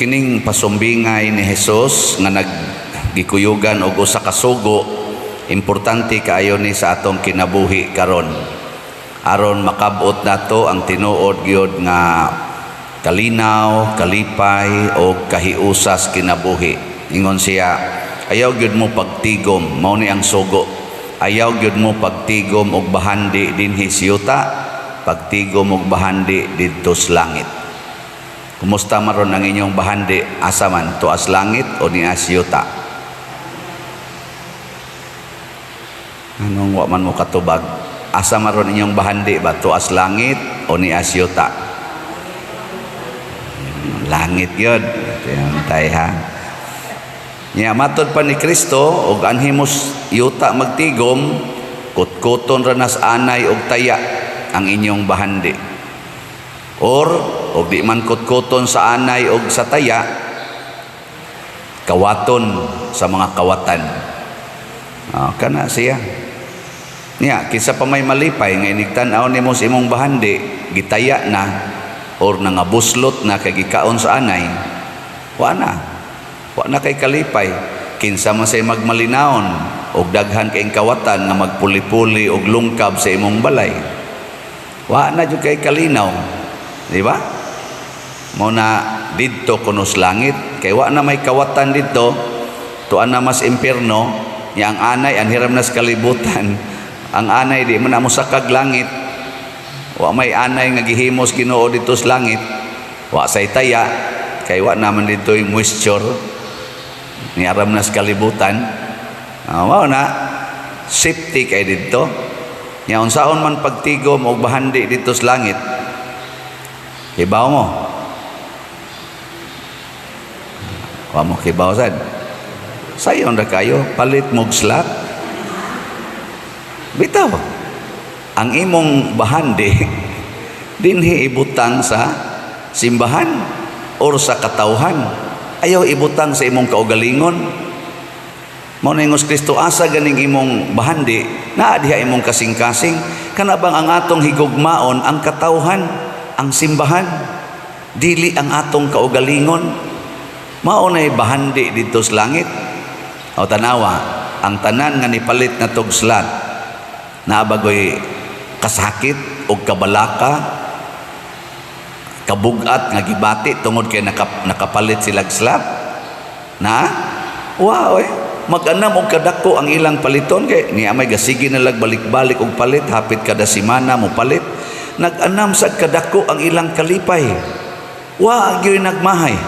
kining pasumbingay ni Hesus nga naggikuyugan og usa ka sugo, importante kaayo ni sa atong kinabuhi karon. Aron makabot nato ang tinuod gyud nga kalinaw, kalipay o kahiusas kinabuhi. Ingon siya, ayaw gyud mo pagtigom, mao ni ang sugo. Ayaw gyud mo pagtigom og bahandi dinhi sa yuta, pagtigom og bahandi didto sa langit. Kumusta maron ang inyong bahandi? Asa man, tuas langit o ni asyuta? Anong wa man mo katubag? Asa maron inyong bahandi ba? Tuas langit o ni asyuta? Langit yun. Tay ha. Nya matod pa ni Kristo og anhimos yuta magtigom, kutkuton ranas anay og taya ang inyong bahandi. Or og di man kutkuton sa anay og sa taya, kawaton sa mga kawatan. Kana siya. Nya kinsa pa may malipay nga inigtan-aw nimo sa imong bahandi, gitaya na or nangabuslot na kay gikaon sa anay, wa na kay kalipay. Kinsa man say magmalinaon og daghan kay kawatan nga magpuli-puli og lungkab sa imong balay, wa na jud kay kalinaw, di ba? Mo na didto kuno sa langit, kay wa na may kawatan didto, tuan na mas impierno. Nya ang anay anhiram na sa kalibutan. Ang anay di man amo sa kag langit. Wa may anay nga gihimos Ginoo dito sa langit. Wa say taya, kay wa naman dito yung moisture. Niaram na sa kalibutan. Mao na safety kay dito. Nya unsaon man pagtigom og bahandi dito sa langit, kibaw mo. Wa mo kibaw sad. Sayon ra kayo, palit mo slot. Bitaw. Ang imong bahandi dinhi ibutang sa simbahan or sa katawhan. Ayaw ibutang sa imong kaugalingon. Mao na ingos Kristo, asa ganing imong bahandi, naa diha imong kasing-kasing. Kana bang ang atong higugmaon ang katawhan, ang simbahan, dili ang atong kaugalingon. Mao nay bahandi dito sa langit. O tanawa, ang tanan nga nipalit na tugslat, naabagoy kasakit o kabalaka, kabugat nga gibati tungod kay nakapalit silag slab. Na? Wow, mag-anam og kadako ang ilang paliton kay niya may gasigi na lag balik-balik og palit, hapit kada semana mo palit. Nag-anam sa kadako ang ilang kalipay. Wa gyud nagmahay.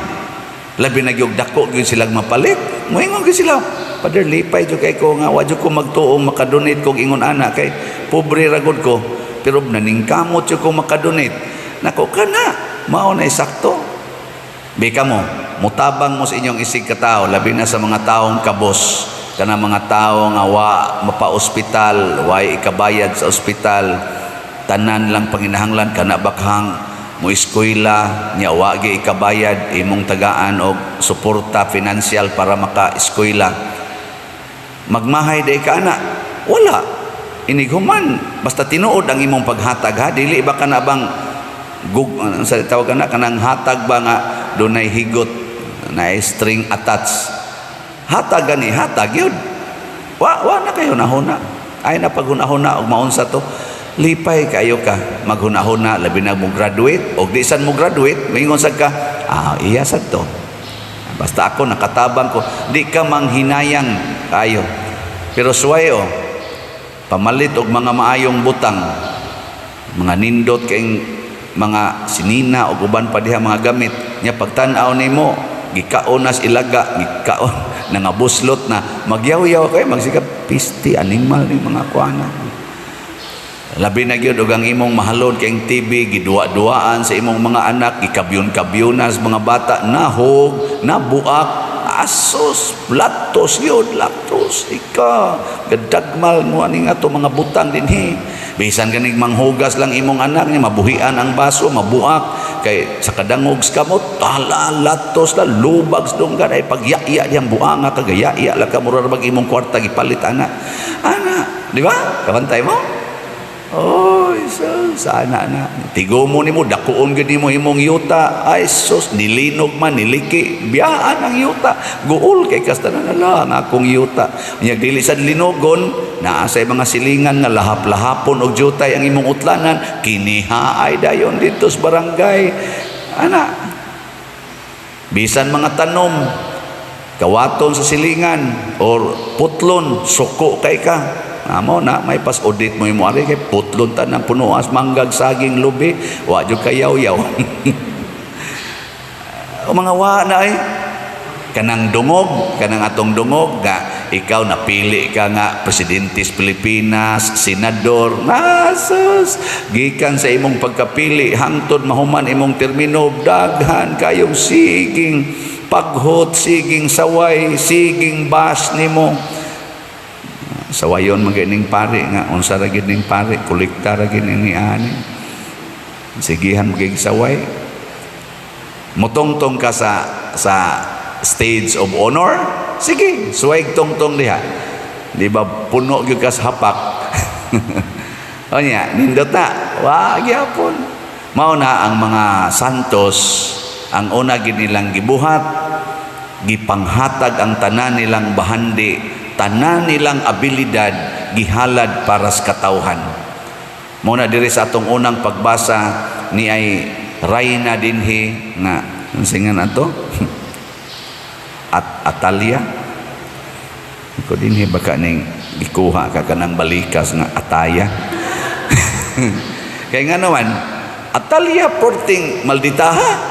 Labi na gyud dako gyud silang mapalit. Moingon gyud sila, Father, lipay jud kay ko nga wa jud ko magtuong makadonate kog ingon ana kay pobre ragod ko, pero naningkamot jud ko makadonate. Nako kana, mao na sakto. Bika mo, mutabang mo sa inyong isig ka tao, labi na sa mga taong kabos, kana mga tao nga wa mapa-ospital, wa ikabayad sa ospital, tanan lang panginahanglan kana bakhang mo eskwela nya wa gi ikabayad, imong tagaan og suporta financial para maka-eskwela. Magmahay day ka ana, wala inighuman basta tinuod ang imong paghatag ha. Dili ba kana bang sa tawag kana kanang hatag ba nga dunay higot na string attached, hatag gani hatag yun. Wa na kayo nahuna, ay na paghunahuna og maunsa to. Lipay kayo ka maghunahuna, labi na mo graduate og di san mo graduate, maingon sad ka, iya sad to. Basta ako nakatabang ko, di ka manghinayang kayo. Pero suwayo, pamalit og mga maayong butang, mga nindot kayong mga sinina o uban pa diha mga gamit, nya pagtan-aw nimo gikaonas ilaga, gikaon nangabuslot na magyaw-yaw kayo, magsikap pisti animal ni mga kuana. Labi na gyud og ang imong mahalon kayong TV, gidua-duaan sa imong mga anak, gikabyon-kabyonan sa mga bata, nahog, nabuak, asos, laktos yun, laktos. Ika, gadagmal mo aning ato mga butang dinhi. Bisan ganing manghugas lang imong anak niya, mabuhian ang baso, mabuak. Kay sa kadangog kamot, tala, laktos la, lubag sa dunggan, ay pagyaya diyang buanga, kagayaya lang ka, murarabag imong kwarta, gipalit anak. Anak, di ba? Kabantay mo? Oy, sana na. Tigo mo nimo dakuon gid nimo imong yuta. Ay sus, nilinog man niliki. Biyaan ang yuta. Guol kay kasta na lang akong yuta. Nya dili sad linogon, naa sa mga silingan nga lahap-lahapon og jutay ang imong utlanan, kinihaay dayon dito sa barangay. Ana. Bisan mga tanom, kawaton sa silingan or putlon, suko kay ka. Amo na may pas audit mo imo ari kay putlon tanang puno as manggag saging lubi wa jud kayaw-yaw. O mga wa na ay kanang dungog, kanang atong dungog nga ikaw napili ka nga presidente sa Pilipinas, senador, nasus gikan sa imong pagkapili hangtod mahuman imong termino daghan kayong siging paghot, siging saway, siging bas nimo. Sawayon magining pare nga unsa ra gid ning pare kolekta ra gid ni ani sigihan magig saway motongtong ka sa stage of honor, sige suway tongtong diha, di ba puno gyud ka sa hapak. O nya nindot na wa gyapon mao na ang mga santos. Ang una gid nilang gibuhat, gipanghatag ang tanan nilang bahandi, tanan nilang abilidad gihalad para sa katawhan. Muna diri sa atong unang pagbasa ni ay Rayna dinhi nga singan ato at Atalia ko dinhi baka ning gikuha ka kanang balikas nga Ataya. Kay nga naman Atalia porting malditaha,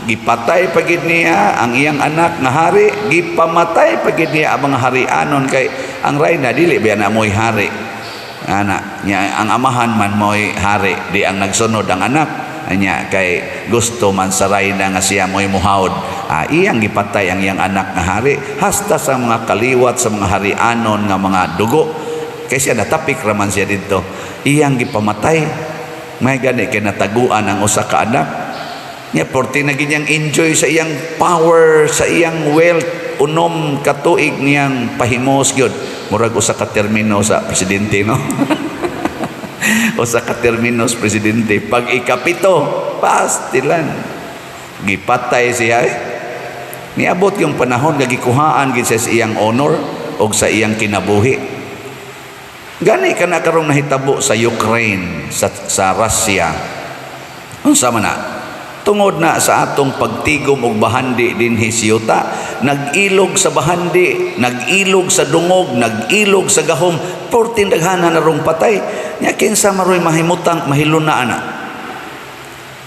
gipatay pagid niya ang iyang anak nga hari, gipamatay pagid niya ang mga harianon kay ang Rayna dili biya na moy hari. Ana nya ang amahan man moy hari, di ang nagsunod ang anak anya kay gusto man sa Rayna nga siya moy muhawd. Iyang gipatay ang iyang anak nga hari hasta sa mga kaliwat sa mga harianon nga mga dugo. Kay siya natapik raman siya didto. Iyang gipamatay. May gani kay nataguan ang usa ka anak. Nya porti na ginyang enjoy sa iyang power, sa iyang wealth, unom katuig niyang pahimos gyud. Murag usa ka termino sa presidente, no? Usa ka termino sa presidente. Pag ikapito, pastilan. Gipatay siya. Niabot yung panahon nga gikuhaan gid sa iyang honor o sa iyang kinabuhi. Gani ka na karong nahitabo sa Ukraine, sa Russia. Unsa man na? Tungod na sa atong pagtigom og bahandi dinhi sa yuta, nag-ilog sa bahandi, nag-ilog sa dungog, nag-ilog sa gahom, portin daghana na rong patay. Nya kinsa maroy mahimutang mahiluna ana.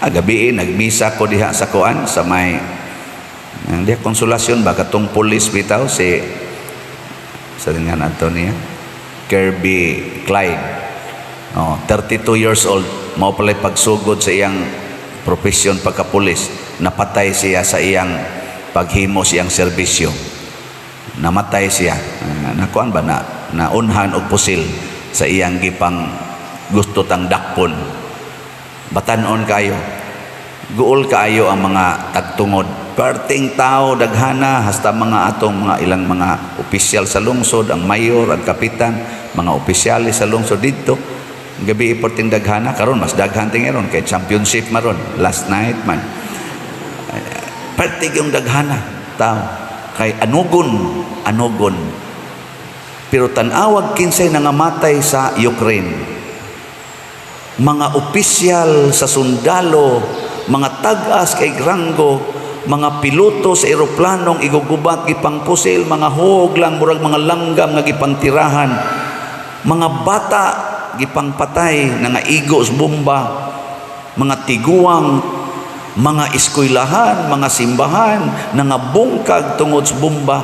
Gabi nagmisa ko diha sa kuan sa may diha konsolasyon ba katong pulis bitaw si sa nga Antonia Kirby Clyde. 32 years old, mao pala pagsugod sa iyang profesyon pagkapulis. Napatay siya sa iyang paghimo siyang serbisyo. Namatay siya. Nakuan ba na naunhan og pusil sa iyang gipang gusto tang dakpon. Batanon kayo. Guol kaayo ang mga tagtungod. Perting tao daghana hasta mga atong mga ilang mga opisyal sa lungsod, ang mayor, ang kapitan, mga opisyalis sa lungsod dito. Gabi perting daghana karon mas daghan tingeron kay championship maron last night man. Perting yung daghana tao kay anugon. Pero tanawag kinsay nangamatay sa Ukraine. Mga opisyal sa sundalo, mga tag-as kay ranggo, mga piloto sa eroplanong igugubat gipang pusil, mga hog lang murag mga langgam nga gipangtirahan, mga bata gipang patay nga igo sa bomba, mga tiguang, mga eskwelahan, mga simbahan nga bungkag tungod sa bomba.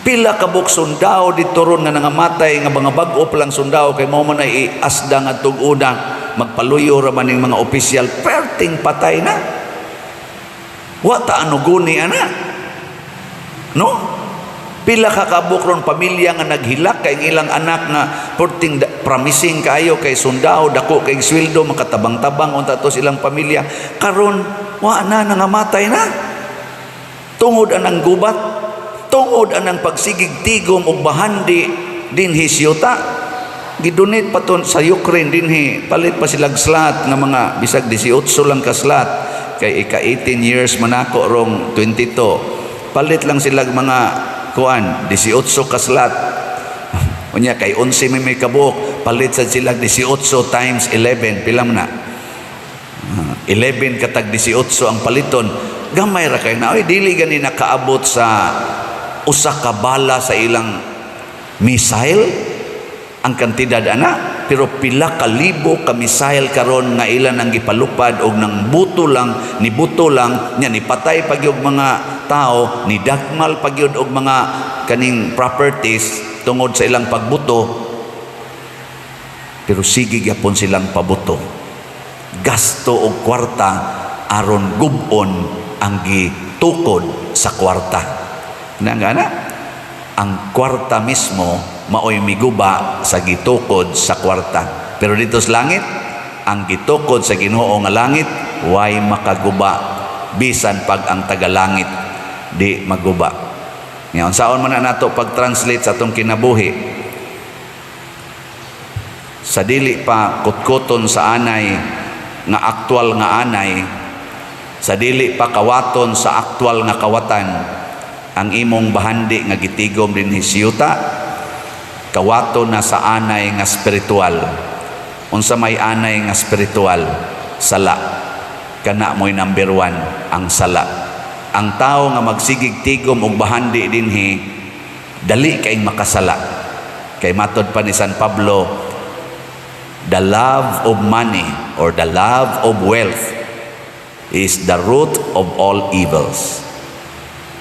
Pila ka buk sundao dito ron nga nangamatay nga mga bag-o pa lang sundao kay mao man ay iasda nga tug-una magpaluyo ra man ning mga opisyal perting patay na. Wa ta anuguni ana. No? Pila ka kabuk ron pamilya nga naghilak kay ilang anak nga perting promising kayo kay sundao dako kay sweldo makatabang-tabang unta to silang pamilya karon wa na nangamatay na. Tungod anang gubat, tungod anang pagsigig tigom og bahandi dinhi sa yuta. gidonate pa to sa Ukraine dinhi, palit pa silag slot nga mga bisag 18 lang ka slot, kay ika 18 years man ako rong 22, palit lang silag mga kuan 18 ka slot. Unya kay 11 may kabuok, palit sa silag 18 times 11, pila man na 11 katag 18 ang paliton. Gamay ra kay na, oy dili gani nakaabot sa usa ka bala sa ilang missile ang kantidad ana, pero pila ka libo ka missile karon nga ilan ang gipalupad og nang buto lang nya nipatay pagyud mga tao, ni dakmal pagyud og mga kaning properties tungod sa ilang pagbuto, pero sige gyapon silang pabuto, gasto og kwarta aron gubon ang gitukod sa kwarta. Nangana ang kwarta mismo maoy miguba sa gitukod sa kwarta, pero dito sa langit ang gitukod sa Ginoo nga langit way makaguba, bisan pag ang tagalangit di maguba. Ngayon saon man na nato pag-translate sa atong kinabuhi, sa dili pa kutkuton sa anay nga aktwal nga anay, sa dili pa kawaton sa aktwal nga kawatan, ang imong bahandi nga gitigom dinhi siyuta, kawato na sa anay nga spiritual. Unsa may anay nga spiritual? Sala. Kana mo'y number 1, ang sala. Ang tao nga magsigig tigom og bahandi dinhi, dali kay makasala. Kay matod pa ni San Pablo, the love of money or the love of wealth is the root of all evils.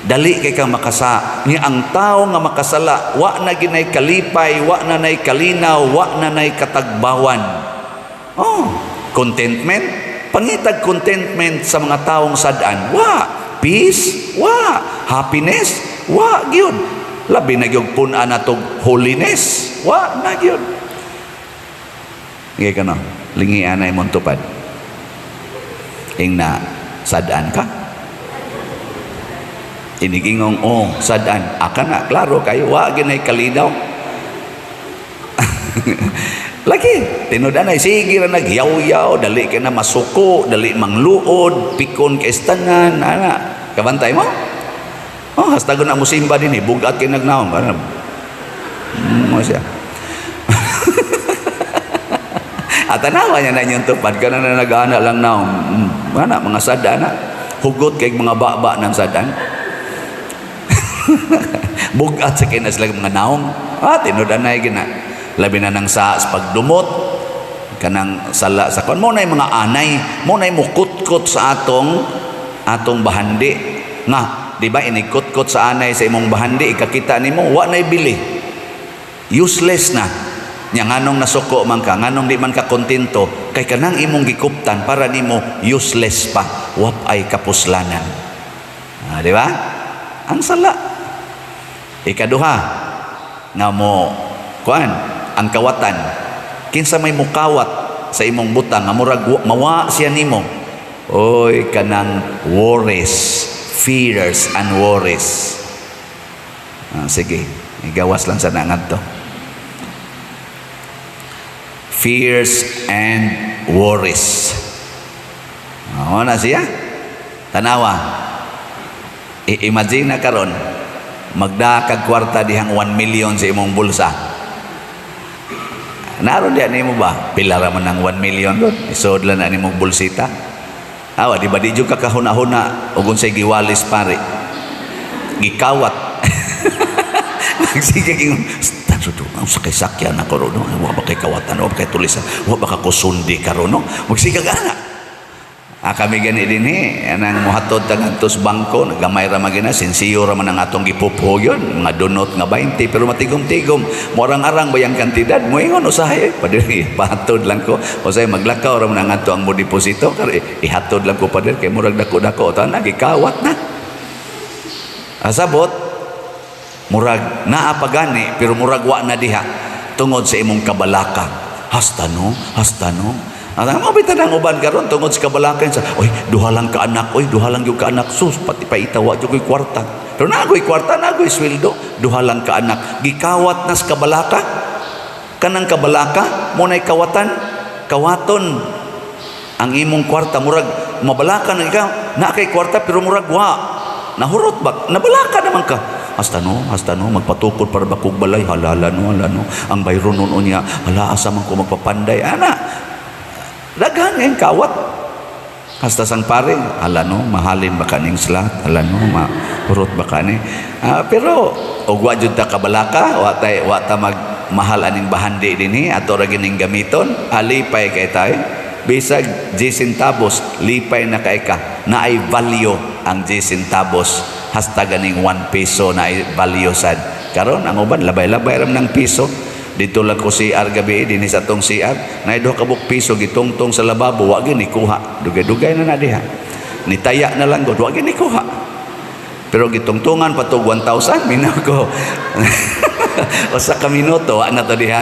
Dali kay kang makasa. Ni ang tao nga makasala, wa na ginay kalipay, wa na nay kalinaw, wa na nay katagbawan. Contentment, pangitag contentment sa mga taong sadan, wa. Peace, wa. Happiness, wa gyud. Labi na gyud pun-an natong holiness, wa na gyud. Ngay kano, lingi anay mong tupad. Ing na sadan ka. Inigingong, sadan. Aka na, klaro kayo, wa ginay kalinaw. Lagi, tinudan ay, sige na nagyaw-yaw, dali ka na masuko, dali mangluod, pikon ka istangan, kabantay mo? Hasta ko na musimba din, bugat ka nagnaon. Mo siya. At tanawa niya na yung tupad, ka na nag-ana lang naon. Mga sadan, hugot kay mga baba ng sadan. Bugat sa kinas lang mga naong, tinudan na gina. Labi na nang sa pagdumot, kanang sala sa kon mo na mga anay, mo na mukut-kut sa atong bahandi. Nga, di ba inikut-kut sa anay sa imong bahandi, ikakita nimo wa nay bili. Useless na. Nya nganong nasuko man ka, nganong di man ka kontento, kay kanang imong gikuptan para nimo useless pa, wa ay kapuslanan. Di ba? Ang sala. Ikaduha, nga mo kuan ang kawatan, kinsa may mukawat sa imong butang nga murag mawa siya nimo, oy kanang worries, fears and worries. Sige, igawas lang sa nangadto. Fears and worries. Na siya tanawa, imagine na karon magdakag kwarta dihang 1 million sa imong bulsa. Naroon diyan nimo ba? Pila ra man ang 1 million doon. Isod lang na nimong bulsita. Awa, di ba di jud ka kahuna-huna ug unsay giwalis pare. Gikawat. Sige king tadudo ang sakay sakyan ako ron. Wa ba kay kawatan, wa ba kay tulisan, wa ba ka kusundi karon no? Magsiga ana. Kami gani din anang muhatod tagantos bangko, nagamay ra magina, sensiyo ra man ang atong gipupo yun, mga donut nga 20, pero matigom-tigom, morang-arang ba yung kantidad, mo ingon usahay, padiri, pahatod lang ko, usahay maglakaw ra man ang ato ang mo deposito, kaya ihatod lang ko padiri, kaya murag dako-dako, ito na, gikawat na. Asabot, murag naapagani, pero murag wa na diha, tungod sa imong kabalaka, hasta no, mo bitan ang uban karon tungod sa kabalakan sa, oy, duha lang ka anak, oy, duha lang yung ka anak, sus, pati pa itawa yung ko'y kwarta. Pero nagoy kwarta, nagoy sweldo, duha lang ka anak. Gikawat na sa kabalaka. Kanang kabalaka mo nay kawaton ang imong kwarta, murag mabalaka na ikaw na kay kwarta pero murag wa nahurot ba, nabalaka naman ka. Hasta no, magpatukod para bakog balay, halala no, ang bayro nun niya, hala, asa man ko magpapanday, ana, daghan ngayon kawat. Hasta sang pare, hala no, mahalin ba kaning slat, hala no, mahurot ba kani. Pero, ogwa jud ta kabalaka, wata magmahal aning bahandi dinhi, ato ra gining gamiton, alipay kay tayo, bisag 10 centavos, lipay na kay ka, na ay value ang 10 centavos, hasta ganing 1 peso na ay value sad. Karon ang uban labay-labay ram ng piso. Dito lang ko CR gabi dinhi sa tong CR, na duha ka buk piso gitungtong sa lababo, wa gyud ikuha. Dugay-dugay na diha. Nitaya na lang gud, wa gyud ikuha. Pero gitungtungan patog 1,000 minaw ko. Usa ka minuto wa na to diha.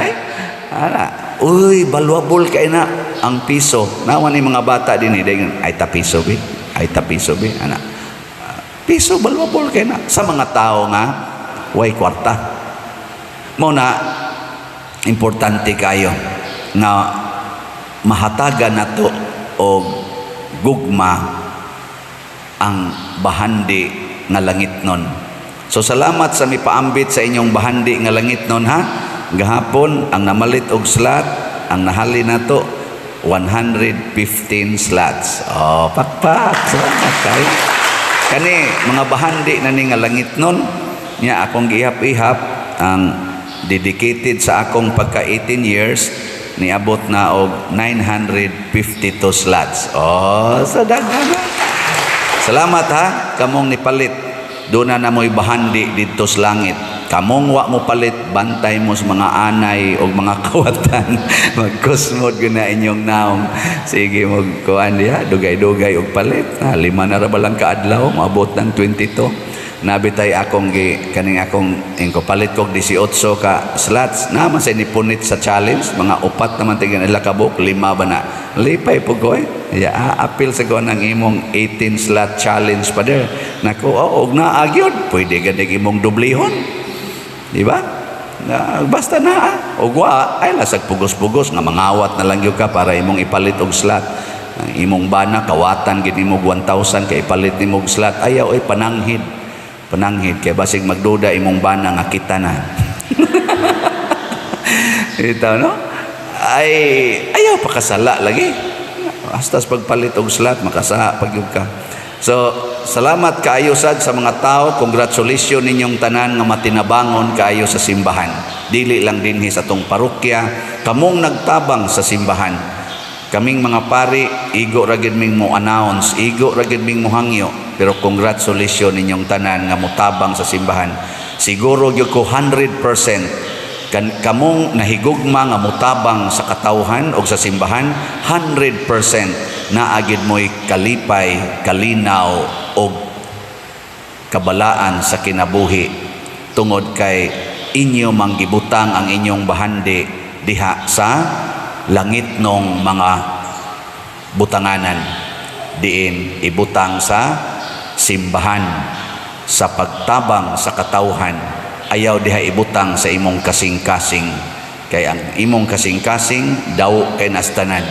Ana, uy, valuable kay na ang piso. Naman ni mga bata dinhi dayon, ay ta piso bi. Ana. Piso valuable kay na sa mga tao nga way kwarta. Mao na importante kayo na mahatagan nato og gugma ang bahandi nga langitnon. So salamat sa mipaambit sa inyong bahandi nga langitnon ha. Gahapon ang namalit og slot, ang nahali nato 115 slots. Oh, pakpak. Salamat kayo. Kani mga bahandi na ni nga langitnon nya akong giihap-ihap ang dedicated sa akong pagka 18 years niabot na og 952 slots. Oh, sa daghan. Salamat ha, kamong nipalit. Doon na mo'y bahandi dito sa langit. Kamong wa mo palit, bantay mo sa mga anay o mga kawatan. Magkusmod ko na inyong naong. Sige, magkuhan diya, dugay-dugay og palit. 5 na rabalang kaadlaw, maabot ng 22. Nabitay akong kaning akong ingko palit kog 18 ka slots naman sa nipunit sa challenge, mga 4 naman tigan ila ka book, 5 ba na lipay po ko apil sa ko ng imong 18 slot challenge pa der nako og na agyod pwede gadig imong dublihon, di ba? Basta na og wa ay lasag pugos-pugos nga mangawat na lang gyud ka para imong ipalit og slot. Imong bana kawatan gid nimo 1,000 kay ipalit nimo og slot, ayaw ay pananghid kay basig magduda imong bana nga kita na. Ito no? Ay ayaw pakasala lagi. Hasta pagpalit og slot makasa pagyud ka. So salamat kaayo sad sa mga tao. Congratulations ninyong tanan nga matinabangon kaayo sa simbahan. Dili lang dinhi sa tong parokya, kamong nagtabang sa simbahan. Kaming mga pari, igo ra gid ming mo announce, igo ra gid ming mo hangyo, pero congratulations ninyong tanan nga motabang sa simbahan. Siguro gyud ko 100% kamong nahigugma nga motabang sa katawhan o sa simbahan, 100% naagid mo'y kalipay, kalinaw o kabalaan sa kinabuhi tungod kay inyo manggibutang ang inyong bahandi diha sa langit nung mga butanganan, diin ibutang sa simbahan sa pagtabang sa katawhan. Ayaw diha ibutang sa imong kasing-kasing, kay ang imong kasing-kasing daw kay nastanan.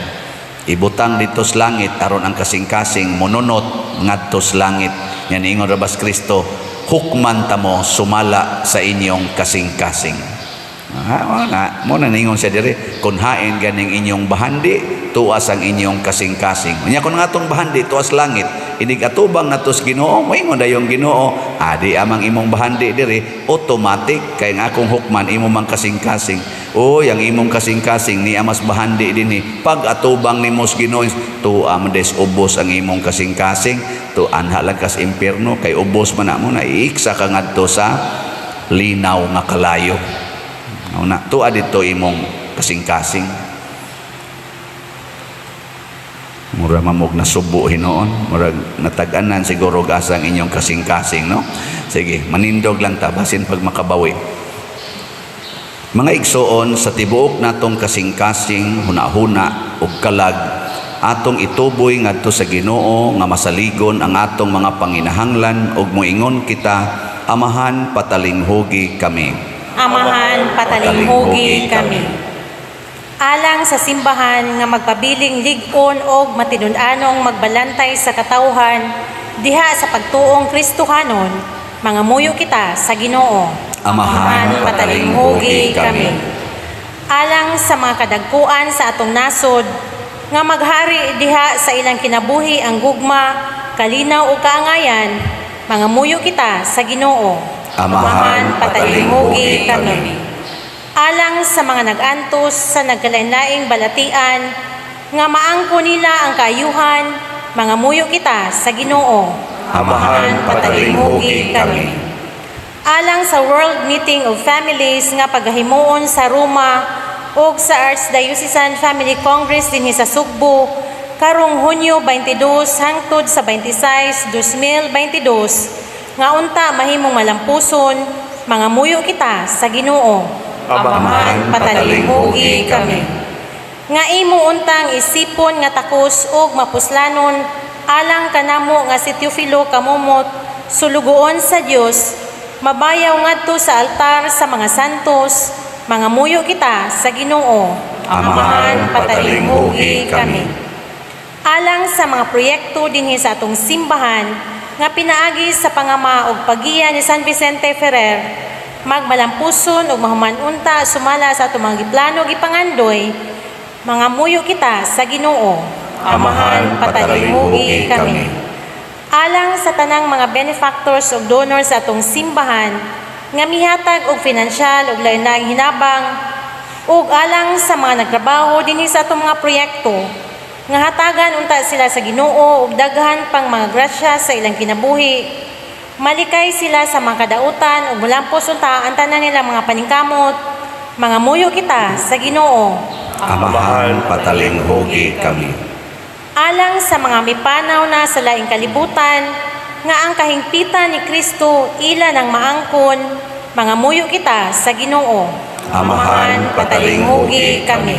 Ibutang dito sa langit aron ang kasing-kasing mononot ngadto sa langit. Yan ingon rabas Kristo, hukman ta mo sumala sa inyong kasing-kasing. Mo na ningon siya dire, kun hain ganing inyong bahandi, tuas ang inyong kasing-kasing. Unya kun nga atong bahandi tuas langit, inig atubang natos Ginoo, moingon dayong Ginoo, adi amang imong bahandi dire, automatic kay nga akong hukman imo mang kasing-kasing. Oy, ang imong kasing-kasing ni amas bahandi dinhi. Pag atubang nimo sa Ginoo, tu amdes ubos ang imong kasing-kasing, tu anha lang kas impierno kay ubos man na mo na iiksa ka ngadto sa linaw nga kalayo. Na tuwa dito imong kasing-kasing. Mura mamog na subo hinoon, mura natag-anan siguro gasang inyong kasing-kasing, no? Sige, manindog lang ta basin pag makabawi. Mga igsoon sa tibuok natong kasing-kasing, hunahuna ug kalag, atong ituboy ngadto sa Ginoo nga masaligon ang atong mga panginahanglan ug moingon kita, Amahan patalinghugi kami. Amahan patalinghugi kami. alang sa simbahan nga magpabiling lig-on og matinun-anong magbalantay sa katawhan diha sa pagtuong Kristohanon, mangamuyo kita sa Ginoo. Amahan, patalinghugi kami. Alang sa mga kadagkuan sa atong nasod nga maghari diha sa ilang kinabuhi ang gugma, kalinaw ug kaangayan, mangamuyo kita sa Ginoo. Amahan, patalinghugi kami. Alang sa mga nag-antos sa nagkalain-laing balatian nga maangko nila ang kaayuhan, mangamuyo kita sa Ginoo. Amahan, patalinghugi kami. Alang sa World Meeting of Families nga paghahimuon sa Roma ug sa Archdiocesan Family Congress dinhi sa Sugbo karong Hunyo 22 hangtod sa 26, 2022 nga unta mahimong malampuson, mangamuyo kita sa Ginoo. Amahan, patalinghugi kami. Nga imo untang isipon nga takos ug mapuslanon alang kanamo nga si Teofilo Kamumot sulugoon sa Dios, mabayaw ngadto sa altar sa mga santos, mangamuyo kita sa Ginoo. Amahan, patalinghugi kami. Alang sa mga proyekto dinhi sa atong simbahan nga pinaagi sa pangama ug pagiya ni San Vicente Ferrer, magmalampuson ug mahuman unta sumala sa atong mga giplano gipangandoy, mangamuyo kita sa Ginoo. Amahan, patalinghugi kami. Alang sa tanang mga benefactors ug donors sa atong simbahan nga mihatag og pinansyal ug lain-laing hinabang, ug alang sa mga nagtrabaho dinhi sa atong mga proyekto nga hatagan unta sila sa Ginoo ug daghan pang mga grasya sa ilang kinabuhi, malikay sila sa mga kadautan ug mulampos unta ang tanan nilang mga paningkamot, mangamuyo kita sa Ginoo. Amahan, patalinghugi kami. Alang sa mga mipanaw na sa laing kalibutan nga ang kahingpitan ni Kristo ila ng maangkon, mangamuyo kita sa Ginoo. Amahan, patalinghugi kami.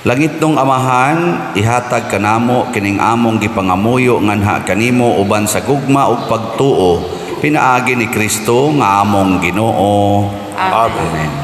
Langit nung Amahan, ihatag kanamo kining among gipangamuyo nganha kanimo uban sa gugma ug pagtuo, pinaagi ni Kristo nga among Ginoo. Amen. Amen.